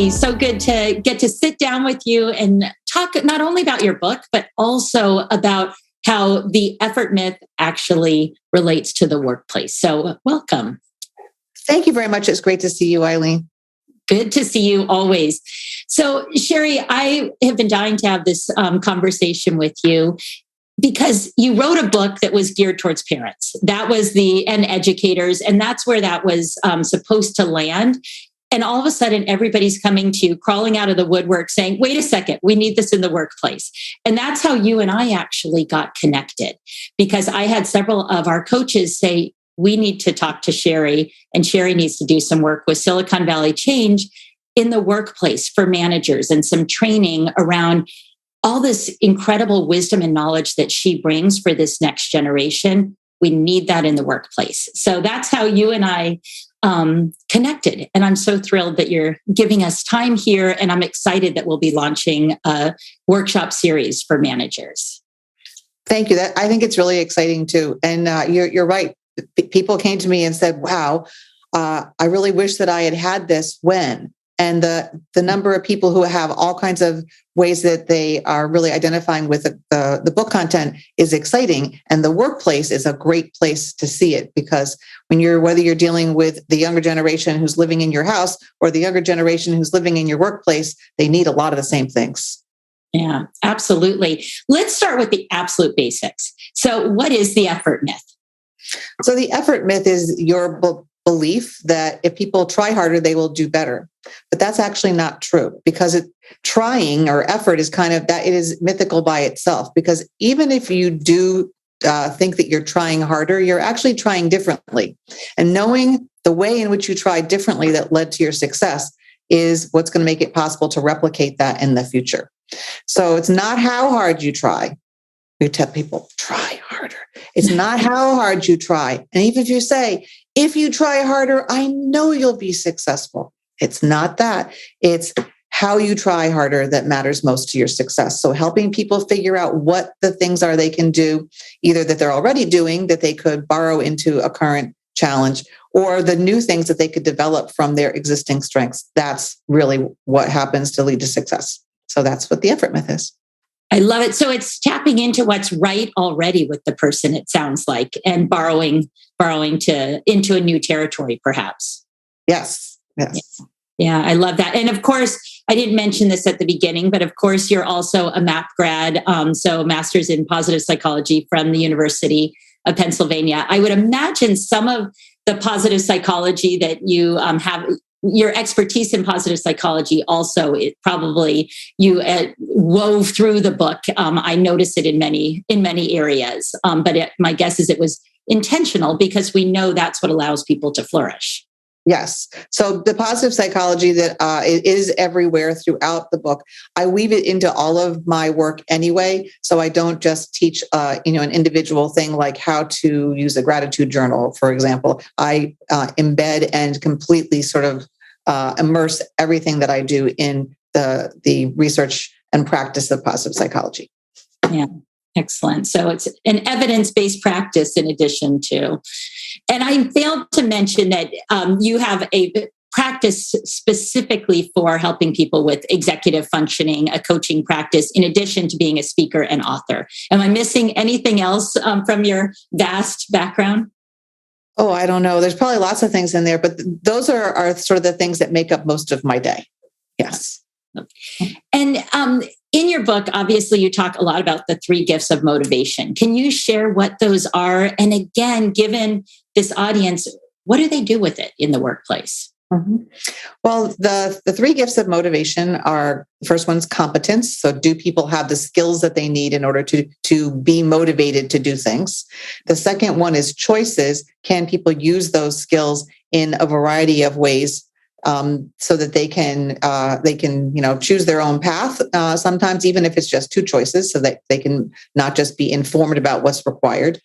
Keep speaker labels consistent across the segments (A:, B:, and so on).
A: Sherri, so good to get to sit down with you and talk not only about your book, but also about how the effort myth actually relates to the workplace. So welcome.
B: Thank you very much. It's great to see you, Eileen.
A: Good to see you always. So Sherri, I have been dying to have this conversation with you because you wrote a book that was geared towards parents. That was and educators, and that's where that was supposed to land. And all of a sudden, everybody's coming to you, crawling out of the woodwork saying, wait a second, we need this in the workplace. And that's how you and I actually got connected, because I had several of our coaches say, we need to talk to Sherri, and Sherri needs to do some work with Silicon Valley Change in the workplace for managers and some training around all this incredible wisdom and knowledge that she brings for this next generation. We need that in the workplace. So that's how you and I connected. And I'm so thrilled that you're giving us time here. And I'm excited that we'll be launching a workshop series for managers.
B: Thank you. I think it's really exciting too. And you're right. People came to me and said, wow, I really wish that I had this when. And the number of people who have all kinds of ways that they are really identifying with the book content is exciting. And the workplace is a great place to see it, because whether you're dealing with the younger generation who's living in your house or the younger generation who's living in your workplace, they need a lot of the same things.
A: Yeah, absolutely. Let's start with the absolute basics. So what is the effort myth?
B: So the effort myth is your belief that if people try harder, they will do better. But that's actually not true, because trying or effort is it is mythical by itself, because even if you do think that you're trying harder, you're actually trying differently. And knowing the way in which you tried differently that led to your success is what's going to make it possible to replicate that in the future. So it's not how hard you try. We tell people, try harder. It's not how hard you try. And even if you say, if you try harder, I know you'll be successful. It's not that. It's how you try harder that matters most to your success. So helping people figure out what the things are they can do, either that they're already doing that they could borrow into a current challenge, or the new things that they could develop from their existing strengths. That's really what happens to lead to success. So that's what the effort myth is.
A: I love it. So it's tapping into what's right already with the person, it sounds like, and borrowing into a new territory, perhaps.
B: Yes.
A: Yeah, I love that. And of course, I didn't mention this at the beginning, but of course, you're also a MAP grad, so Master's in Positive Psychology from the University of Pennsylvania. I would imagine some of the positive psychology that you have, your expertise in positive psychology also, it probably you wove through the book. I noticed it in many areas, but my guess is it was intentional, because we know that's what allows people to flourish.
B: Yes. So the positive psychology that is everywhere throughout the book, I weave it into all of my work anyway. So I don't just teach, an individual thing like how to use a gratitude journal, for example. I embed and completely sort of immerse everything that I do in the research and practice of positive psychology.
A: Yeah. Excellent. So it's an evidence-based practice in addition to, and I failed to mention that you have a practice specifically for helping people with executive functioning, a coaching practice, in addition to being a speaker and author. Am I missing anything else from your vast background?
B: Oh, I don't know. There's probably lots of things in there, but those are sort of the things that make up most of my day. Yes.
A: And in your book, obviously, you talk a lot about the 3 gifts of motivation. Can you share what those are? And again, given this audience, what do they do with it in the workplace?
B: Mm-hmm. Well, the 3 gifts of motivation are, the first one's competence. So do people have the skills that they need in order to be motivated to do things? The second one is choices. Can people use those skills in a variety of ways? So that they can choose their own path. Sometimes even if it's just 2 choices, so that they can not just be informed about what's required.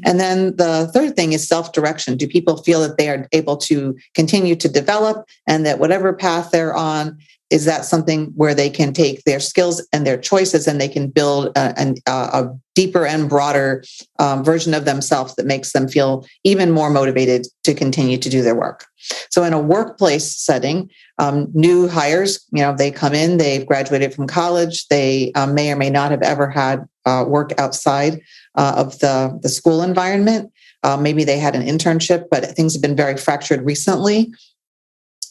B: And then the third thing is self-direction. Do people feel that they are able to continue to develop, and that whatever path they're on, is that something where they can take their skills and their choices and they can build a deeper and broader version of themselves that makes them feel even more motivated to continue to do their work. So in a workplace setting, new hires, they come in, they've graduated from college, they may or may not have ever had work outside of the school environment. Maybe they had an internship, but things have been very fractured recently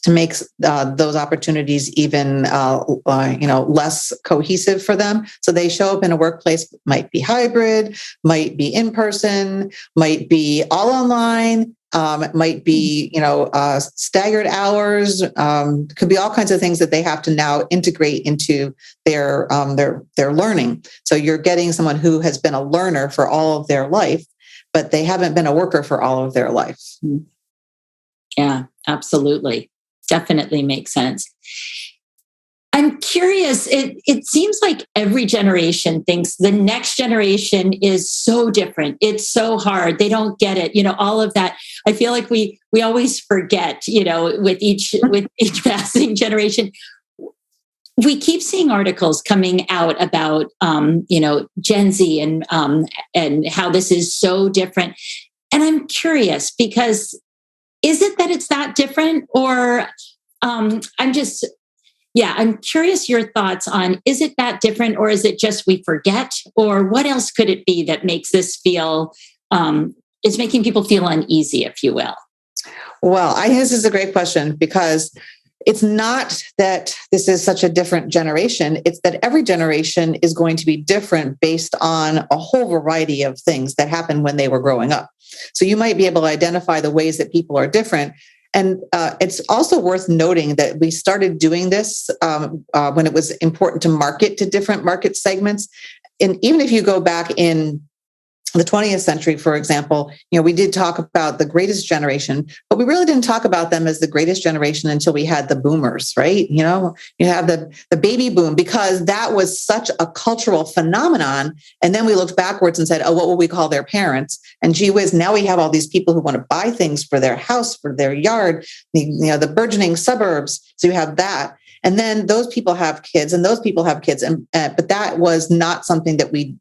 B: to make those opportunities even less cohesive for them. So they show up in a workplace, might be hybrid, might be in person, might be all online, might be staggered hours. Could be all kinds of things that they have to now integrate into their learning. So you're getting someone who has been a learner for all of their life, but they haven't been a worker for all of their life.
A: Yeah, absolutely. Definitely makes sense. I'm curious, it seems like every generation thinks the next generation is so different. It's so hard. They don't get it. All of that. I feel like we always forget, with each passing generation. We keep seeing articles coming out about Gen Z and how this is so different. And I'm curious because is it that it's that different, or I'm curious your thoughts on, is it that different, or is it just we forget, or what else could it be that makes this feel, is making people feel uneasy, if you will?
B: Well, I think this is a great question because it's not that this is such a different generation. It's that every generation is going to be different based on a whole variety of things that happened when they were growing up. So you might be able to identify the ways that people are different. And it's also worth noting that we started doing this when it was important to market to different market segments. And even if you go back in the 20th century, for example, we did talk about the greatest generation, but we really didn't talk about them as the greatest generation until we had the boomers, right? You have the baby boom, because that was such a cultural phenomenon. And then we looked backwards and said, oh, what will we call their parents? And gee whiz, now we have all these people who want to buy things for their house, for their yard, the burgeoning suburbs. So you have that. And then those people have kids and those people have kids. But that was not something that we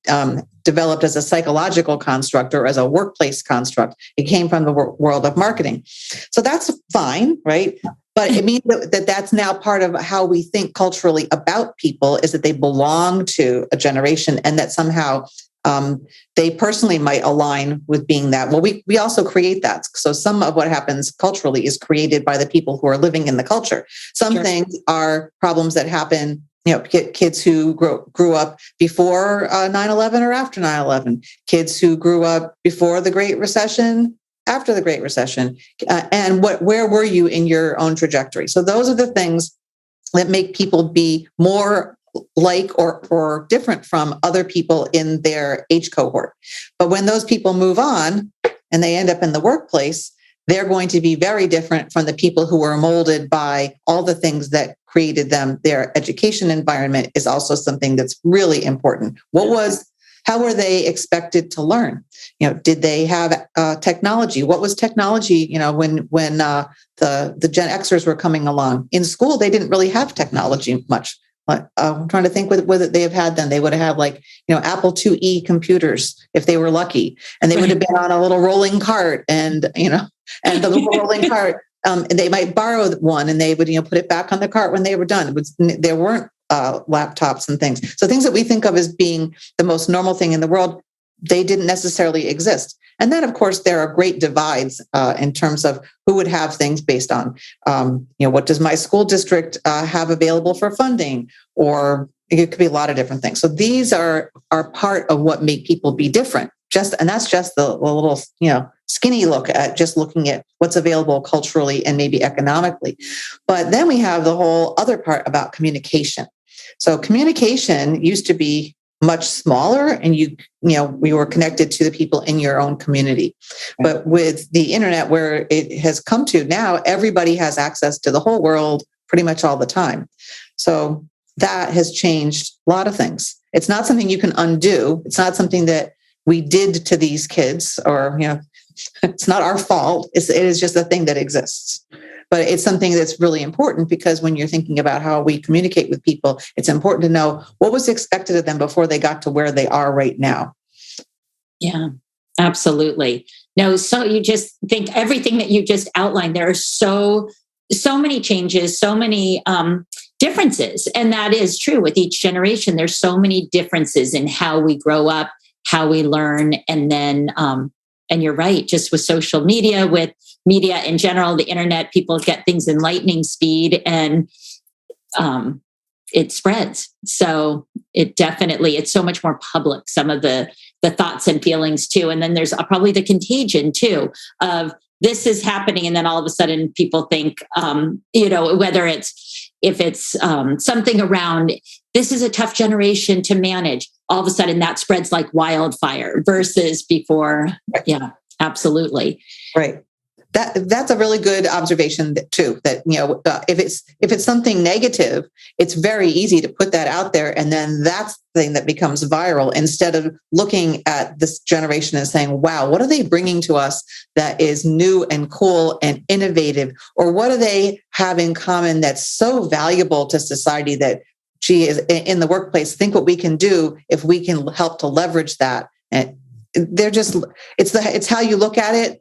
B: developed as a psychological construct or as a workplace construct. It came from the world of marketing. So that's fine, right? But it means that that's now part of how we think culturally about people, is that they belong to a generation and that somehow they personally might align with being that. Well, we also create that. So some of what happens culturally is created by the people who are living in the culture. Some things are problems that happen, kids who grew up before 9/11 or after 9/11, kids who grew up before the Great Recession, after the Great Recession, and where were you in your own trajectory? So those are the things that make people be more like or different from other people in their age cohort. But when those people move on and they end up in the workplace, they're going to be very different from the people who were molded by all the things that created them. Their education environment is also something that's really important. How were they expected to learn? Did they have technology? What was technology? When the Gen Xers were coming along in school, they didn't really have technology much. I'm trying to think whether they have had then. They would have Apple IIe computers if they were lucky, and they would have been on a little rolling cart, and the little rolling cart. And they might borrow one, and they would put it back on the cart when they were done. There weren't laptops and things. So things that we think of as being the most normal thing in the world, they didn't necessarily exist. And then, of course, there are great divides in terms of who would have things based on, what does my school district have available for funding? Or it could be a lot of different things. So these are part of what make people be different. And that's just the little, skinny look at just looking at what's available culturally and maybe economically. But then we have the whole other part about communication. So communication used to be much smaller, and we were connected to the people in your own community. But with the internet, where it has come to now, everybody has access to the whole world pretty much all the time. So that has changed a lot of things. It's not something you can undo. It's not something that we did to these kids, or it's not our fault. It is just a thing that exists. but it's something that's really important because when you're thinking about how we communicate with people, it's important to know what was expected of them before they got to where they are right now.
A: Yeah, absolutely. No, so you just think everything that you just outlined, there are so many changes, so many differences. And that is true with each generation. There's so many differences in how we grow up, how we learn. And then, and you're right, just with social media, with media in general, the internet, people get things in lightning speed and it spreads. So it's so much more public, some of the thoughts and feelings too. And then there's probably the contagion too of this is happening. And then all of a sudden people think, whether if it's something around, this is a tough generation to manage, all of a sudden that spreads like wildfire versus before. Yeah, absolutely.
B: Right. That's a really good observation too, that, if it's something negative, it's very easy to put that out there. And then that's the thing that becomes viral instead of looking at this generation and saying, wow, what are they bringing to us that is new and cool and innovative? Or what do they have in common that's so valuable to society that she is in the workplace? Think what we can do if we can help to leverage that. And it's how you look at it.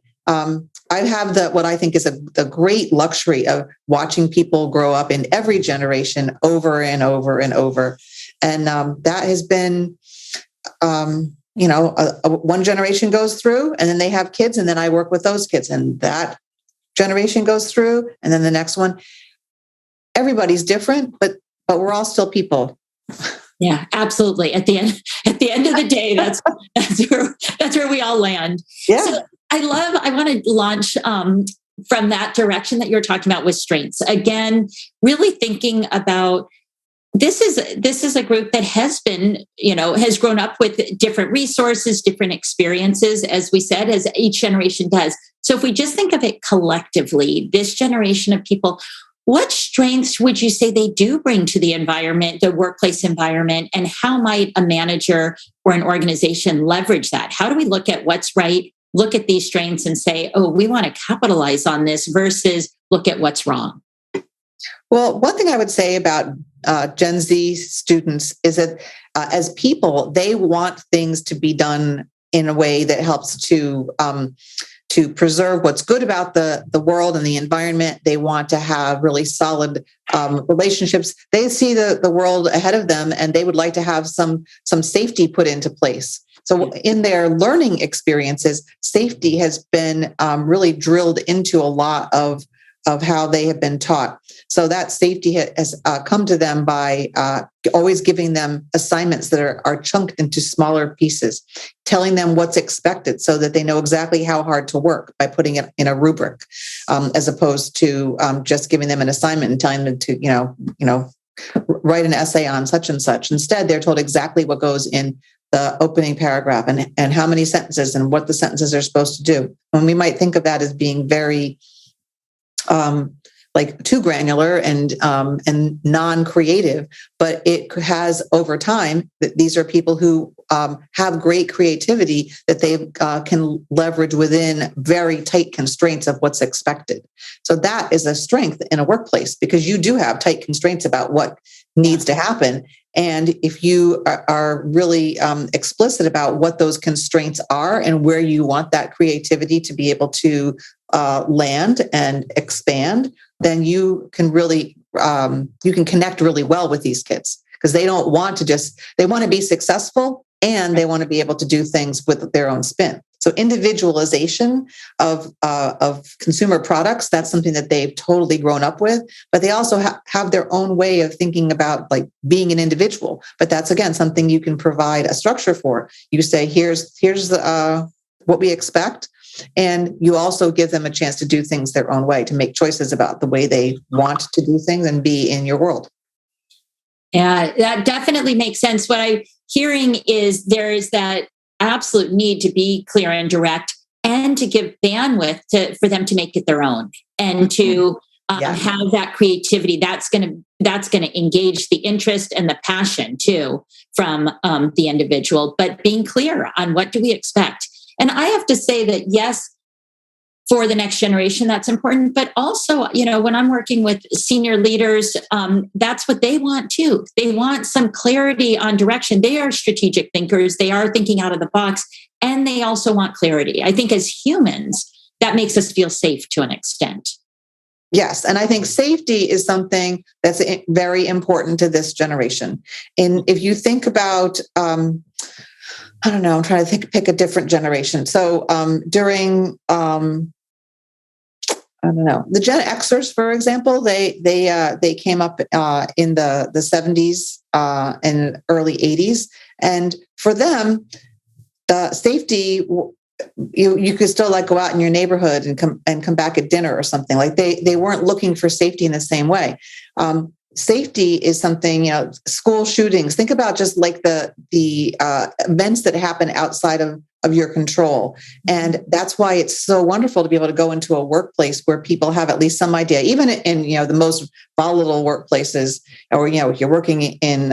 B: I have what I think is the great luxury of watching people grow up in every generation over and over and over. And that has been, one generation goes through and then they have kids and then I work with those kids and that generation goes through and then the next one. Everybody's different, but we're all still people.
A: Yeah, absolutely. At the end of the day, that's where we all land.
B: Yeah.
A: So I want to launch from that direction that you're talking about with strengths. Again, really thinking about this is a group that has been, has grown up with different resources, different experiences, as we said, as each generation does. So if we just think of it collectively, this generation of people, what strengths would you say they do bring to the environment, the workplace environment, and how might a manager or an organization leverage that? How do we look at what's right, look at these strengths and say, oh, we want to capitalize on this versus look at what's wrong?
B: Well, one thing I would say about Gen Z students is that as people, they want things to be done in a way that helps to preserve what's good about the world and the environment. They want to have really solid relationships. They see the world ahead of them and they would like to have some safety put into place. So in their learning experiences, safety has been really drilled into a lot of how they have been taught. So that safety has come to them by always giving them assignments that are chunked into smaller pieces, telling them what's expected so that they know exactly how hard to work by putting it in a rubric, as opposed to just giving them an assignment and telling them to, write an essay on such and such. Instead, they're told exactly what goes in the opening paragraph and how many sentences and what the sentences are supposed to do. And we might think of that as being very like too granular and non-creative, but it has over time that these are people who have great creativity that they can leverage within very tight constraints of what's expected. So that is a strength in a workplace because you do have tight constraints about what needs to happen. And if you are really explicit about what those constraints are and where you want that creativity to be able to land and expand, then you can really you can connect really well with these kids because they don't want to they want to be successful and they want to be able to do things with their own spin. So individualization of consumer products, that's something that they've totally grown up with, but they also have their own way of thinking about like being an individual. But that's, again, something you can provide a structure for. You say, here's what we expect. And you also give them a chance to do things their own way, to make choices about the way they want to do things and be in your world.
A: Yeah, that definitely makes sense. What I'm hearing is there is that absolute need to be clear and direct and to give bandwidth for them to make it their own and to have that creativity. That's going to engage the interest and the passion too from the individual, but being clear on what do we expect. And I have to say that, yes, for the next generation, that's important. But also, when I'm working with senior leaders, that's what they want too. They want some clarity on direction. They are strategic thinkers. They are thinking out of the box, and they also want clarity. I think as humans, that makes us feel safe to an extent.
B: Yes. And I think safety is something that's very important to this generation. And if you think about, I don't know, I'm trying to pick a different generation. So during, I don't know, the Gen Xers, for example, they came up in the 70s and early 80s. And for them, safety, you could still like go out in your neighborhood and come back at dinner or something. Like they weren't looking for safety in the same way. Safety is something, school shootings. Think about just like the events that happen outside of your control. And that's why it's so wonderful to be able to go into a workplace where people have at least some idea, even in, the most volatile workplaces, or, if you're working in,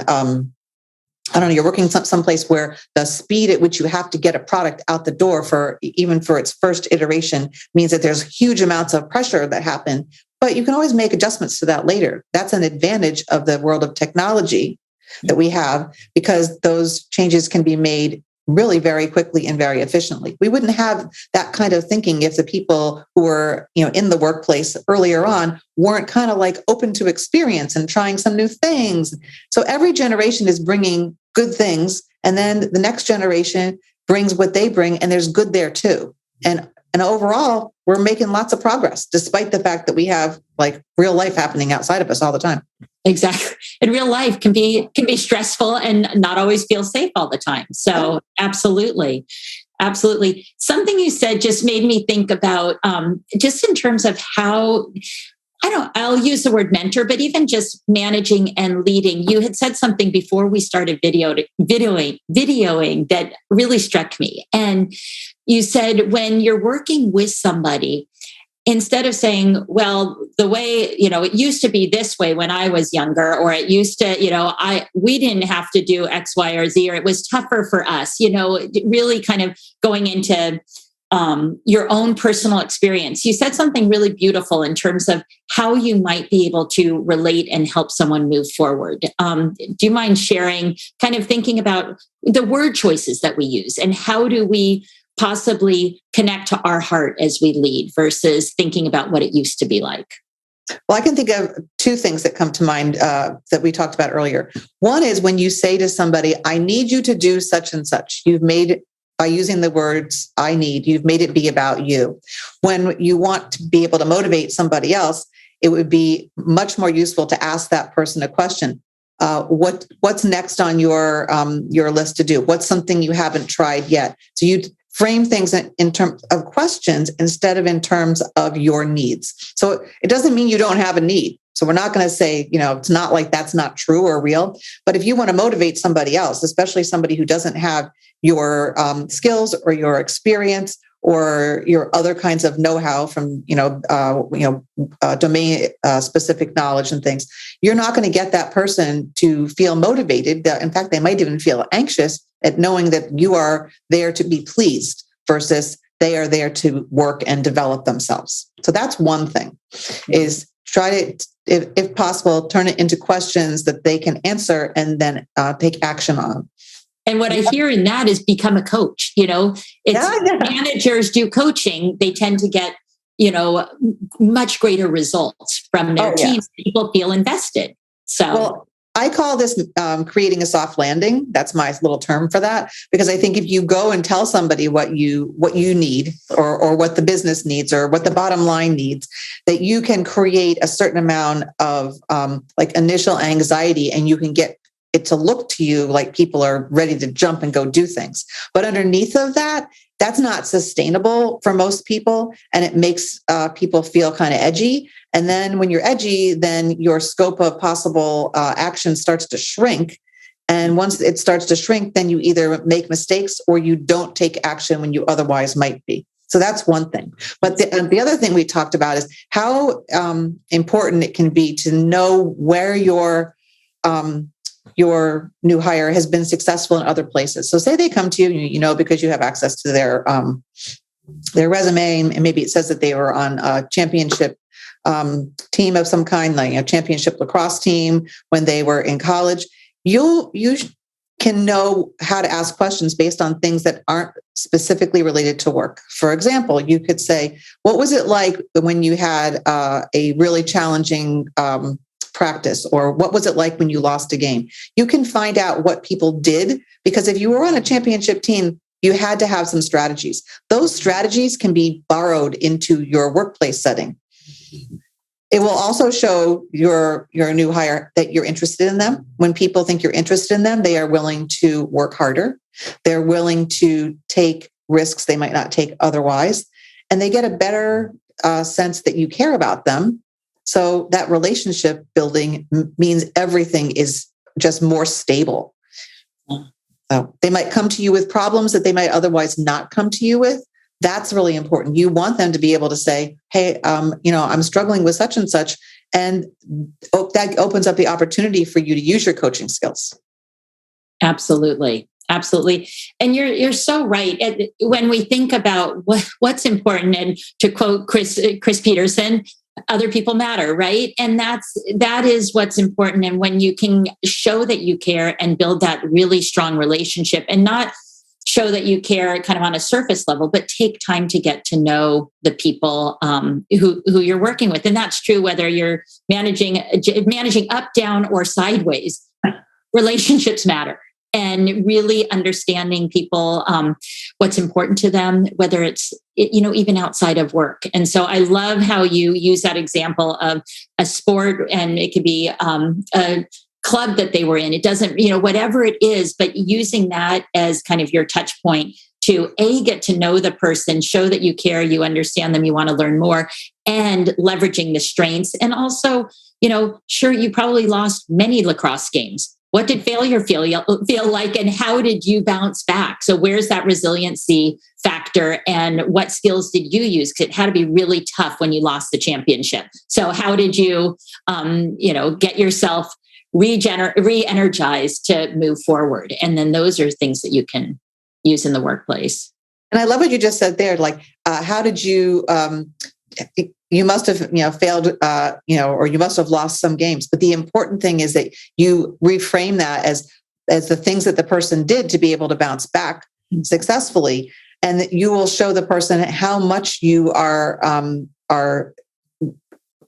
B: I don't know, you're working someplace where the speed at which you have to get a product out the door for its first iteration means that there's huge amounts of pressure that happen, but you can always make adjustments to that later. That's an advantage of the world of technology that we have, because those changes can be made really very quickly and very efficiently. We wouldn't have that kind of thinking if the people who were, in the workplace earlier on weren't kind of like open to experience and trying some new things. So every generation is bringing good things, and then the next generation brings what they bring, and there's good there too. And overall, we're making lots of progress, despite the fact that we have like real life happening outside of us all the time.
A: Exactly. And real life can be stressful and not always feel safe all the time. So absolutely. Absolutely. Something you said just made me think about just in terms of how, I'll use the word mentor, but even just managing and leading. You had said something before we started videoing that really struck me. And you said when you're working with somebody, instead of saying, well, the way, it used to be this way when I was younger, or it used to, we didn't have to do X, Y, or Z, or it was tougher for us, really kind of going into your own personal experience. You said something really beautiful in terms of how you might be able to relate and help someone move forward. Do you mind sharing, kind of thinking about the word choices that we use, and how do we possibly connect to our heart as we lead versus thinking about what it used to be like?
B: Well, I can think of two things that come to mind that we talked about earlier. One is when you say to somebody, I need you to do such and such. You've made it, by using the words I need, you've made it be about you. When you want to be able to motivate somebody else, it would be much more useful to ask that person a question. What's next on your list to do? What's something you haven't tried yet? So you frame things in terms of questions instead of in terms of your needs. So it doesn't mean you don't have a need. So we're not going to say, it's not like that's not true or real. But if you want to motivate somebody else, especially somebody who doesn't have your skills or your experience or your other kinds of know-how from, domain specific knowledge and things, you're not going to get that person to feel motivated. In fact, they might even feel anxious at knowing that you are there to be pleased versus they are there to work and develop themselves. So that's one thing, is try to, if possible, turn it into questions that they can answer and then take action on.
A: And what I hear in that is become a coach. Managers do coaching. They tend to get, much greater results from their teams. People feel invested. So.
B: Well, I call this creating a soft landing. That's my little term for that, because I think if you go and tell somebody what you need or what the business needs or what the bottom line needs, that you can create a certain amount of like initial anxiety, and you can get it to look to you like people are ready to jump and go do things. But underneath of that, that's not sustainable for most people, and it makes people feel kind of edgy. And then when you're edgy, then your scope of possible action starts to shrink. And once it starts to shrink, then you either make mistakes or you don't take action when you otherwise might be. So that's one thing. But the other thing we talked about is how important it can be to know where your new hire has been successful in other places. So say they come to you, because you have access to their their resume, and maybe it says that they were on a championship team of some kind, like a championship lacrosse team when they were in college, you can know how to ask questions based on things that aren't specifically related to work. For example, you could say, what was it like when you had a really challenging practice? Or what was it like when you lost a game? You can find out what people did, because if you were on a championship team, you had to have some strategies. Those strategies can be borrowed into your workplace setting. It will also show your new hire that you're interested in them. When people think you're interested in them, they are willing to work harder. They're willing to take risks they might not take otherwise. And they get a better sense that you care about them. So that relationship building means everything is just more stable. So they might come to you with problems that they might otherwise not come to you with. That's really important. You want them to be able to say, hey, I'm struggling with such and such. And that opens up the opportunity for you to use your coaching skills.
A: Absolutely. Absolutely. And you're so right. When we think about what's important, and to quote Chris Peterson, other people matter, right? And that is what's important. And when you can show that you care and build that really strong relationship, and not show that you care kind of on a surface level, but take time to get to know the people who you're working with. And that's true whether you're managing up, down, or sideways. Relationships matter. And really understanding people, what's important to them, whether it's, even outside of work. And so I love how you use that example of a sport, and it could be a club that they were in. It doesn't, whatever it is, but using that as kind of your touch point to get to know the person, show that you care, you understand them, you want to learn more, and leveraging the strengths. And also, sure, you probably lost many lacrosse games. What did failure feel like, and how did you bounce back? So where's that resiliency factor, and what skills did you use? Because it had to be really tough when you lost the championship. So how did you, get yourself re-energized to move forward? And then those are things that you can use in the workplace.
B: And I love what you just said there. Like, how did you, you must have, failed, or you must have lost some games. But the important thing is that you reframe that as the things that the person did to be able to bounce back successfully. And that you will show the person how much you are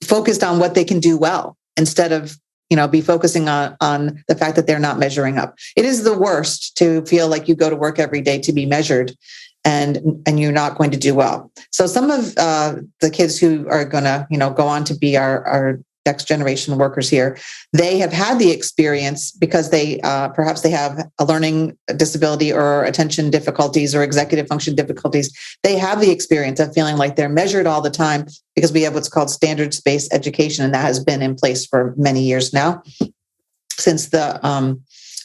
B: focused on what they can do well, instead of be focusing on the fact that they're not measuring up. It is the worst to feel like you go to work every day to be measured and you're not going to do well. So some of the kids who are going to, go on to be our next generation workers here, they have had the experience because they perhaps they have a learning disability or attention difficulties or executive function difficulties. They have the experience of feeling like they're measured all the time because we have what's called standards-based education, and that has been in place for many years now, since the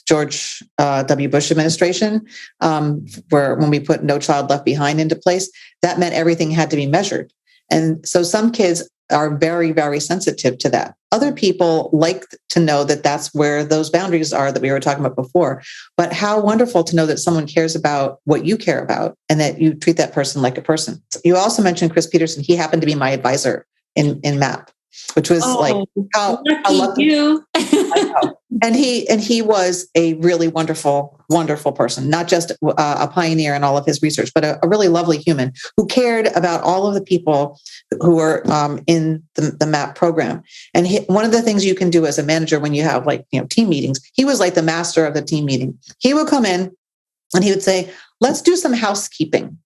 B: George W. Bush administration, when we put No Child Left Behind into place, that meant everything had to be measured. And so some kids are very, very sensitive to that. Other people like to know that that's where those boundaries are that we were talking about before. But how wonderful to know that someone cares about what you care about and that you treat that person like a person. You also mentioned Chris Peterson. He happened to be my advisor in MAP, which was how lucky you. I know. And he was a really wonderful, wonderful person, not just a pioneer in all of his research, but a really lovely human who cared about all of the people who were in the MAP program. And one of the things you can do as a manager when you have team meetings, he was like the master of the team meeting. He would come in and he would say, let's do some housekeeping.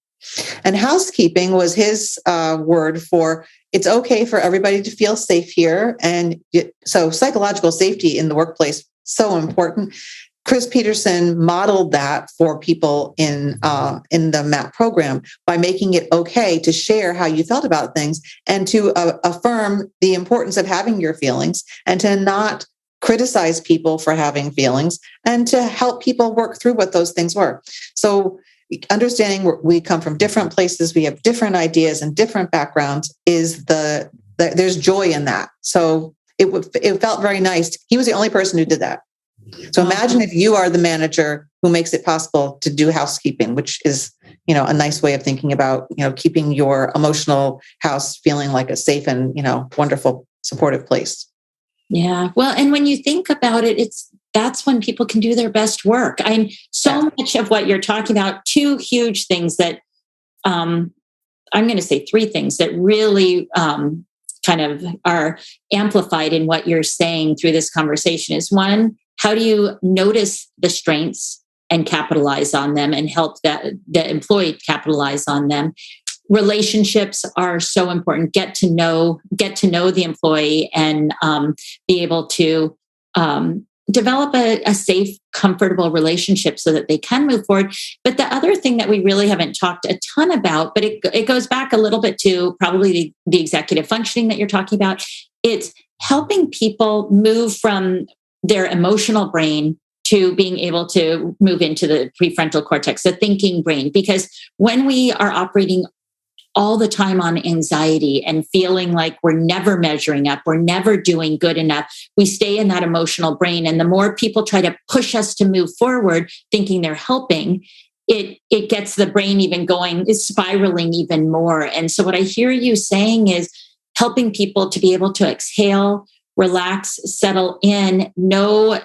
B: And housekeeping was his word for it's okay for everybody to feel safe here. And so psychological safety in the workplace, so important. Chris Peterson modeled that for people in the MAP program by making it okay to share how you felt about things and to affirm the importance of having your feelings and to not criticize people for having feelings and to help people work through what those things were. So understanding we come from different places, we have different ideas and different backgrounds is there's joy in that. So it felt very nice. He was the only person who did that. So imagine if you are the manager who makes it possible to do housekeeping, which is a nice way of thinking about, keeping your emotional house feeling like a safe and, wonderful, supportive place.
A: Yeah. Well, and when you think about it, that's when people can do their best work. Much of what you're talking about, two huge things that I'm going to say three things that really kind of are amplified in what you're saying through this conversation is one, how do you notice the strengths and capitalize on them and help the employee capitalize on them? Relationships are so important. Get to know the employee and be able to develop a safe, comfortable relationship so that they can move forward. But the other thing that we really haven't talked a ton about, but it goes back a little bit to probably the executive functioning that you're talking about. It's helping people move from their emotional brain to being able to move into the prefrontal cortex, the thinking brain. Because when we are operating all the time on anxiety and feeling like we're never measuring up, we're never doing good enough, we stay in that emotional brain. And the more people try to push us to move forward, thinking they're helping, it gets the brain even going, is spiraling even more. And so what I hear you saying is helping people to be able to exhale, relax, settle in, know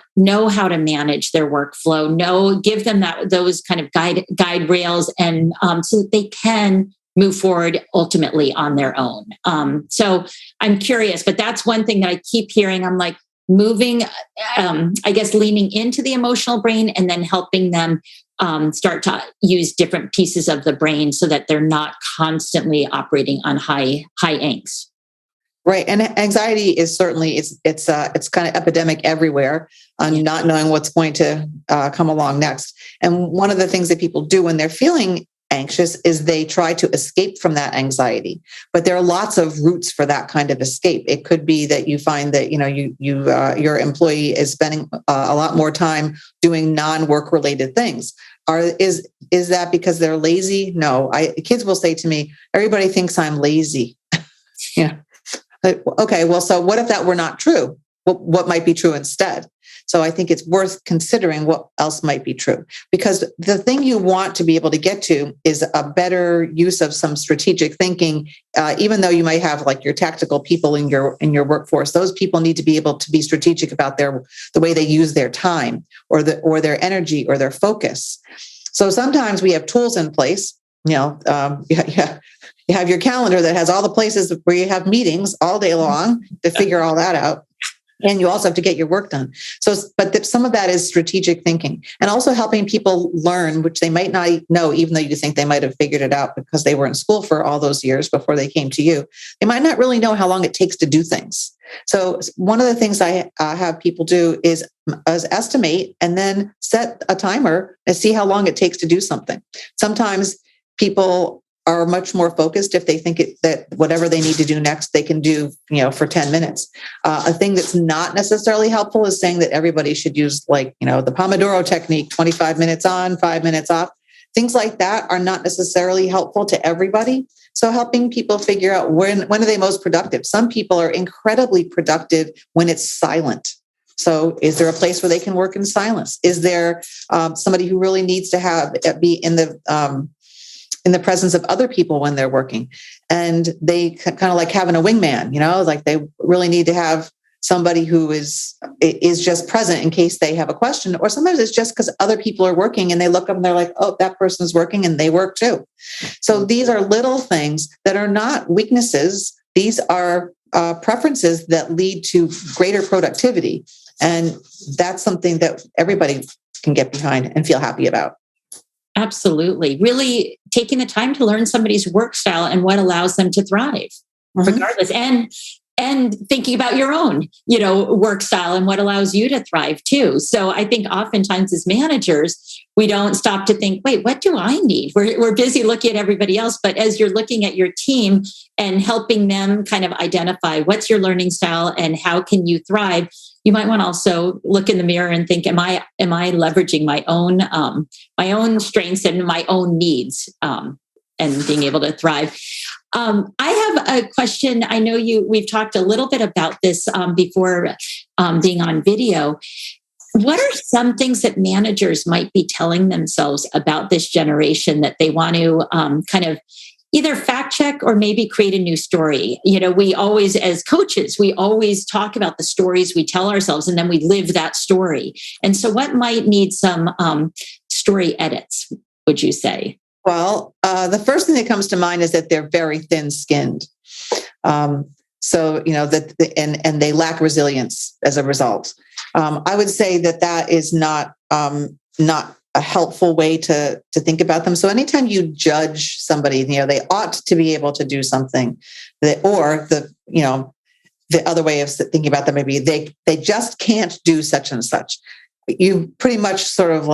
A: how to manage their workflow, give them those kind of guide rails, and so that they can move forward ultimately on their own. So I'm curious, but that's one thing that I keep hearing. I'm like moving, I guess, leaning into the emotional brain and then helping them start to use different pieces of the brain so that they're not constantly operating on high angst.
B: Right. And anxiety is certainly, it's kind of epidemic everywhere on not knowing what's going to come along next. And one of the things that people do when they're feeling anxious is they try to escape from that anxiety. But there are lots of routes for that kind of escape. It could be that you find that, your employee is spending a lot more time doing non-work related things. Is that because they're lazy? No. Kids will say to me, everybody thinks I'm lazy. Yeah. Okay, well, so what if that were not true? What might be true instead? So I think it's worth considering what else might be true, because the thing you want to be able to get to is a better use of some strategic thinking. Even though you might have like your tactical people in your workforce, those people need to be able to be strategic about the way they use their time or their energy or their focus. So sometimes we have tools in place. You have your calendar that has all the places where you have meetings all day long to figure all that out. And you also have to get your work done. But some of that is strategic thinking, and also helping people learn, which they might not know, even though you think they might have figured it out because they were in school for all those years before they came to you. They might not really know how long it takes to do things. So one of the things I have people do is estimate and then set a timer and see how long it takes to do something. Sometimes people are much more focused if they think that whatever they need to do next, they can do, for 10 minutes. A thing that's not necessarily helpful is saying that everybody should use the Pomodoro technique, 25 minutes on, 5 minutes off. Things like that are not necessarily helpful to everybody. So helping people figure out when are they most productive? Some people are incredibly productive when it's silent. So is there a place where they can work in silence? Is there somebody who really needs to be in the presence of other people when they're working, and they kind of like having a wingman, like they really need to have somebody who is just present in case they have a question, or sometimes it's just because other people are working and they look up and they're like, oh, that person's working and they work too. So these are little things that are not weaknesses. These are preferences that lead to greater productivity. And that's something that everybody can get behind and feel happy about.
A: Absolutely. Really taking the time to learn somebody's work style and what allows them to thrive, regardless. And thinking about your own, work style and what allows you to thrive too. So I think oftentimes as managers, we don't stop to think, wait, what do I need? We're busy looking at everybody else. But as you're looking at your team and helping them kind of identify what's your learning style and how can you thrive, you might want to also look in the mirror and think, am I leveraging my own strengths and my own needs and being able to thrive? I have a question. I know we've talked a little bit about this before being on video. What are some things that managers might be telling themselves about this generation that they want to kind of either fact check or maybe create a new story? We always, as coaches, we always talk about the stories we tell ourselves and then we live that story. And so, what might need some story edits, would you say?
B: Well, the first thing that comes to mind is that they're very thin-skinned. So, and they lack resilience as a result. I would say that is not a helpful way to think about them. So anytime you judge somebody, they ought to be able to do something or the other way of thinking about them, maybe they just can't do such and such. You pretty much sort of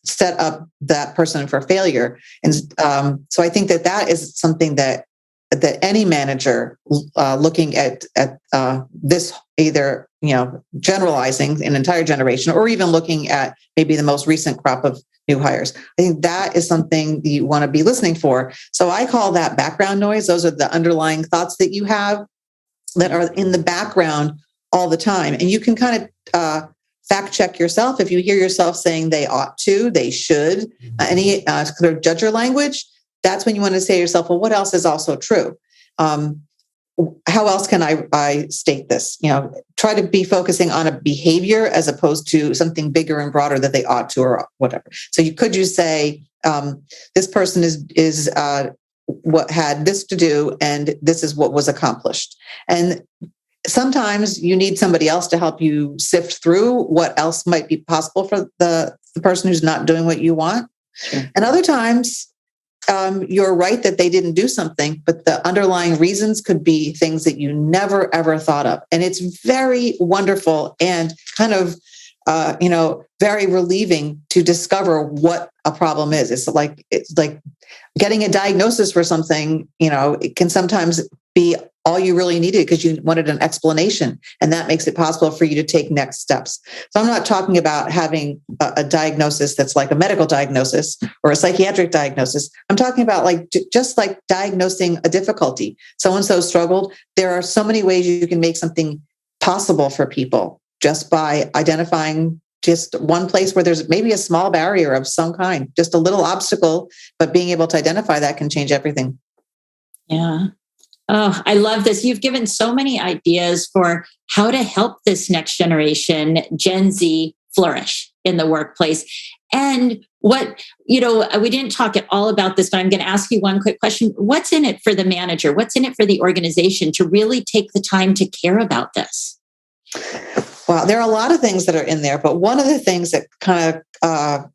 B: set up that person for failure. And so I think that is something that any manager looking at this, either generalizing an entire generation or even looking at maybe the most recent crop of new hires, I think that is something you want to be listening for. So I call that background noise. Those are the underlying thoughts that you have that are in the background all the time, and you can kind of fact check yourself if you hear yourself saying they ought to, they should, any sort of judger language. That's when you want to say to yourself, well, what else is also true? How else can I state this? Try to be focusing on a behavior as opposed to something bigger and broader that they ought to or whatever. So could you say, this person is what had this to do, and this is what was accomplished. And sometimes you need somebody else to help you sift through what else might be possible for the person who's not doing what you want. Sure. And other times, you're right that they didn't do something, but the underlying reasons could be things that you never, ever thought of. And it's very wonderful and kind of, very relieving to discover what a problem is. It's like getting a diagnosis for something, it can sometimes be all you really needed because you wanted an explanation, and that makes it possible for you to take next steps. So I'm not talking about having a diagnosis that's like a medical diagnosis or a psychiatric diagnosis. I'm talking about just like diagnosing a difficulty. So-and-so struggled. There are so many ways you can make something possible for people just by identifying just one place where there's maybe a small barrier of some kind, just a little obstacle, but being able to identify that can change everything.
A: Yeah. Oh, I love this. You've given so many ideas for how to help this next generation, Gen Z, flourish in the workplace. And we didn't talk at all about this, but I'm going to ask you one quick question. What's in it for the manager? What's in it for the organization to really take the time to care about this?
B: Well, there are a lot of things that are in there, but one of the things that kind of,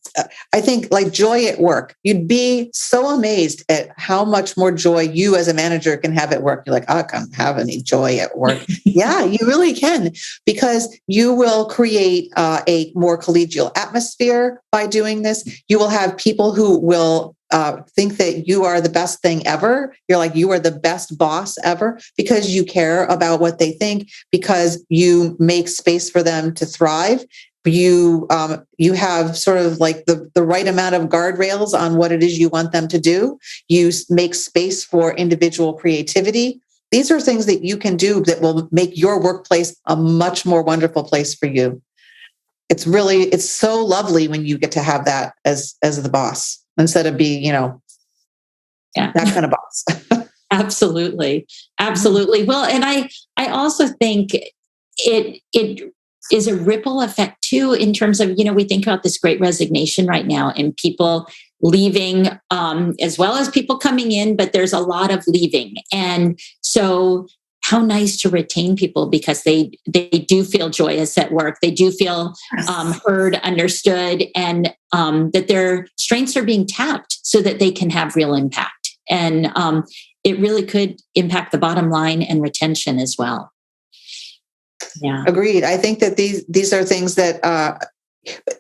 B: I think, like joy at work, you'd be so amazed at how much more joy you as a manager can have at work. You're like, I can't have any joy at work. Yeah, you really can, because you will create a more collegial atmosphere by doing this. You will have people who will think that you are the best thing ever. You're like, you are the best boss ever because you care about what they think, because you make space for them to thrive. You have sort of like the right amount of guardrails on what it is you want them to do. You make space for individual creativity. These are things that you can do that will make your workplace a much more wonderful place for you. It's so lovely when you get to have that as the boss, instead of being, that kind of boss.
A: Absolutely. Well, and I also think it is a ripple effect too, in terms of, we think about this great resignation right now and people leaving, as well as people coming in, but there's a lot of leaving. And so how nice to retain people, because they do feel joyous at work. They do feel heard, understood, and that their strengths are being tapped so that they can have real impact. And it really could impact the bottom line and retention as well. Yeah,
B: agreed. I think that these are things that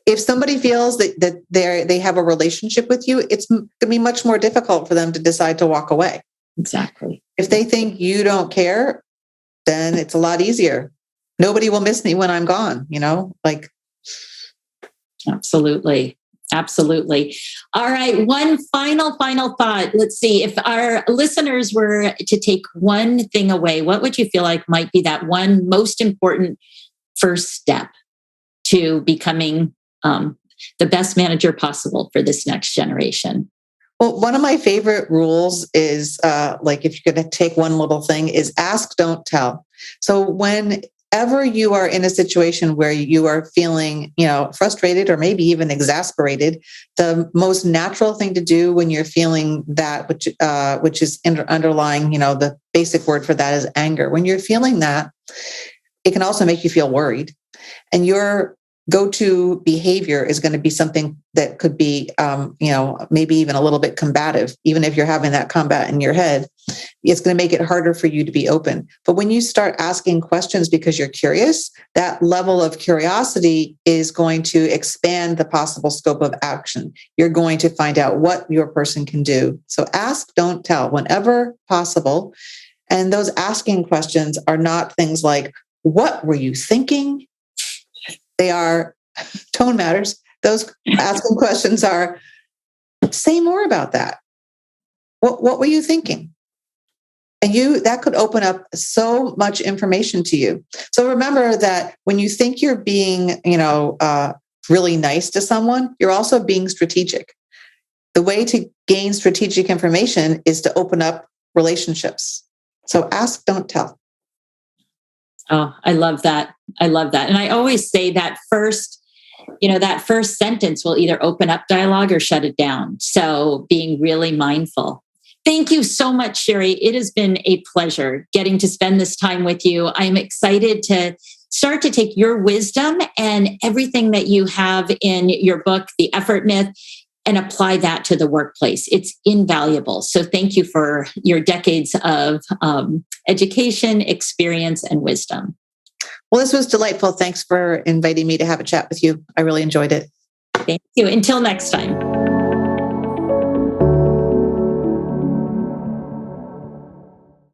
B: if somebody feels that they have a relationship with you, it's going to be much more difficult for them to decide to walk away.
A: Exactly.
B: If they think you don't care, then it's a lot easier. Nobody will miss me when I'm gone,
A: Absolutely. All right. One final thought. Let's see. If our listeners were to take one thing away, what would you feel like might be that one most important first step to becoming the best manager possible for this next generation?
B: Well, one of my favorite rules is like if you're going to take one little thing is ask, don't tell. So whenever you are in a situation where you are feeling, frustrated or maybe even exasperated, the most natural thing to do when you're feeling that, which is underlying, the basic word for that is anger. When you're feeling that, it can also make you feel worried, and your go-to behavior is going to be something that could be, maybe even a little bit combative. Even if you're having that combat in your head, it's going to make it harder for you to be open. But when you start asking questions because you're curious, that level of curiosity is going to expand the possible scope of action. You're going to find out what your person can do. So ask, don't tell, whenever possible. And those asking questions are not things like, what were you thinking? They are tone matters. Those asking questions are, say more about that. What were you thinking? And that could open up so much information to you. So remember that when you think you're being, really nice to someone, you're also being strategic. The way to gain strategic information is to open up relationships. So ask, don't tell.
A: Oh, I love that. I love that. And I always say that that first sentence will either open up dialogue or shut it down. So being really mindful. Thank you so much, Sherri. It has been a pleasure getting to spend this time with you. I'm excited to start to take your wisdom and everything that you have in your book, The Effort Myth, and apply that to the workplace. It's invaluable. So thank you for your decades of education, experience, and wisdom.
B: Well, this was delightful. Thanks for inviting me to have a chat with you. I really enjoyed it.
A: Thank you. Until next time.